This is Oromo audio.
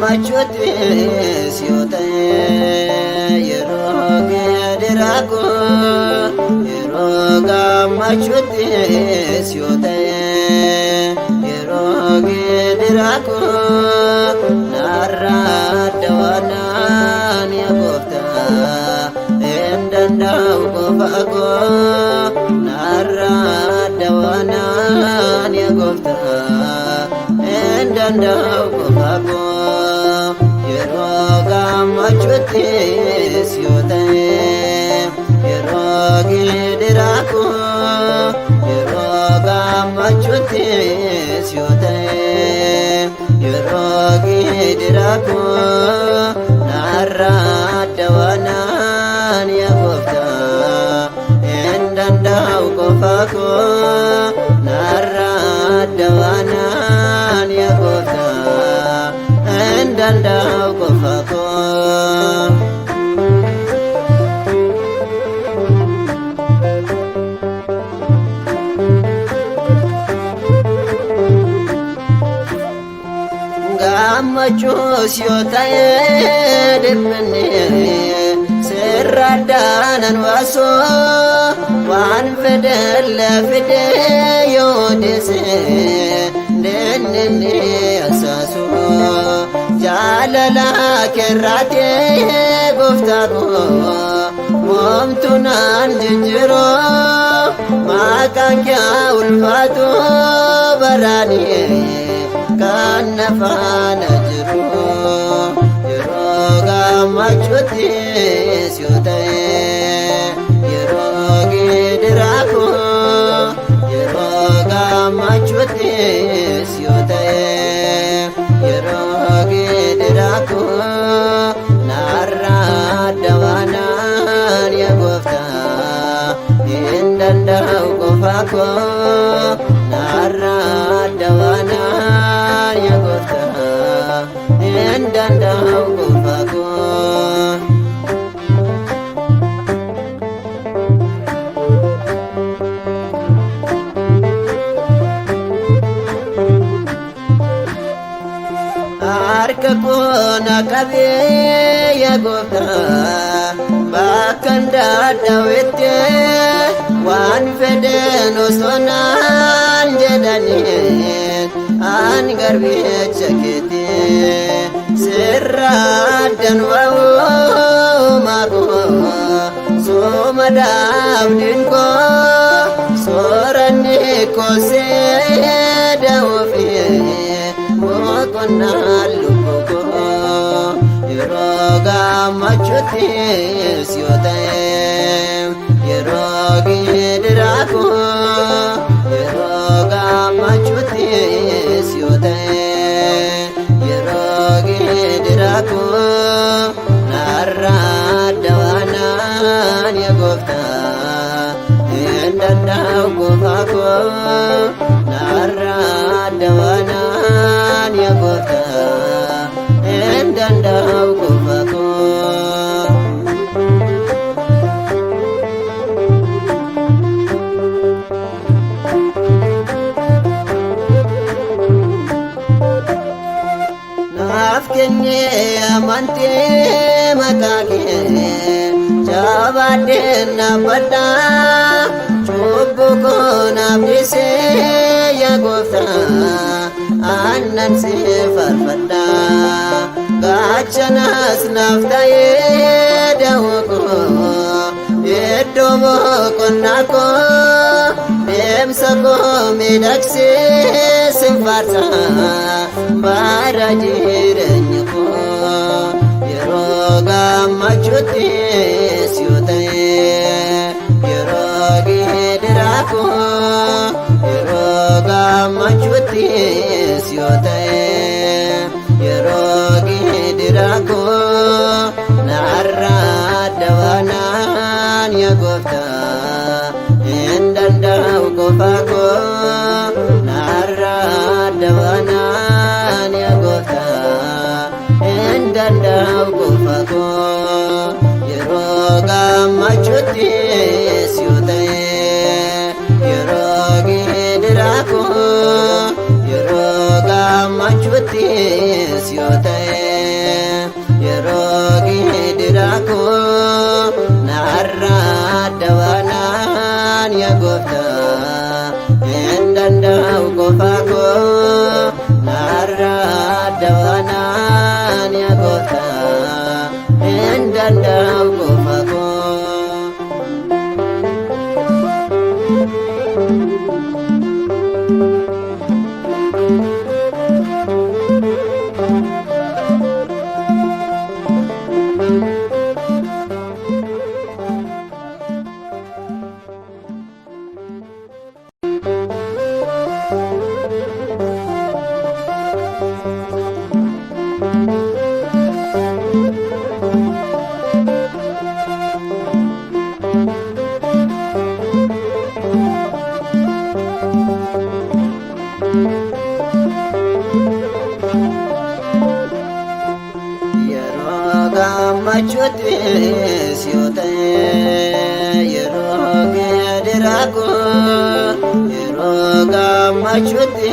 gammachuutti siyoo ta'e yeroo geediraa koo yeroo gammachuutti siyoo ta'e yeroo geediraa koo narraa dawaanaan yaa gooftaa hin danda'u qofa koo narraa dawaanaan yaa gooftaa hin danda'u qofa koo yeroo gammachuutti siyoo ta'e yeroo geediraa koo yeroo gammachuutti siyoo ta'e yeroo geediraa koo narraa dawaanaan yaa gooftaa hin danda'u qofa koo narraa dawaanaan yaa gooftaa hin danda'u qofa koo. Gammachuus yoo ta'e dhiphinni sirra addaanan baasoo waan fedhe fide yoo deesse deenninni asaasoo jaalala kerraatee gooftaa koo moomtu naan jijjiiroo maqaan kee ulfaatu baraanii kan nafaana jiru yeroo gammachuutti siyoo ta'e yeroo geediraa koo yeroo gammachuutti siyoo ta'e yeroo geediraa koo narraa dawaanaan yaa gooftaa hin danda'u qofa koo narraa dawaanaan yaa gooftaa hin danda'u qofa koo. Harka koo na qabee yaa gooftaa bakka ndaadhawetti waan fedhen osoo naan jedhanii ani garbicha keetii sirra addan ba'uu maakoo sooma dhaabdiin koo sooranni koo seeda ofii boqonnaan lubbuu koo yeroo gammachuutti siyoo ta'e yeroo geediraa koo yeroo gammachuutti siyoo ta'e yeroo geediraa koo narraa dawaanaan yaa gooftaa hin danda'u qofa koo narraa dawaanaan yaa gooftaa hin danda'u qofa koo. Naaf kennee amantee maqaa kee jabaadhee naabbadhaa cubbuu koo naaf dhiisee yaa gooftaa aannan si faarfadhaa gaachanas naaf ta'ee dawoo koo iddoo boqonnaa koo deemsa koo miidhagsee sin faarsaa bara jireenya koo yeroo gammachuutti siyoo ta'e yeroo geediraa koo yeroo gammachuutti siyoo ta'e yeroo geediraa koo narraa dawaanaan yaa gooftaa hin danda'u qofa koo narraa dawaanaan yaa gooftaa hin danda'u qofa koo yeroo gammachuutti siyoo ta'e yeroo geediraa koo yeroo gammachuutti siyoo ta'e gooftaa hin danda'u qofa koo narraa dabaanaan yaa gooftaa hin danda'u qofa koo. Gammachuutti yoo ta'e yeroo geediraako yeroo gammachuutti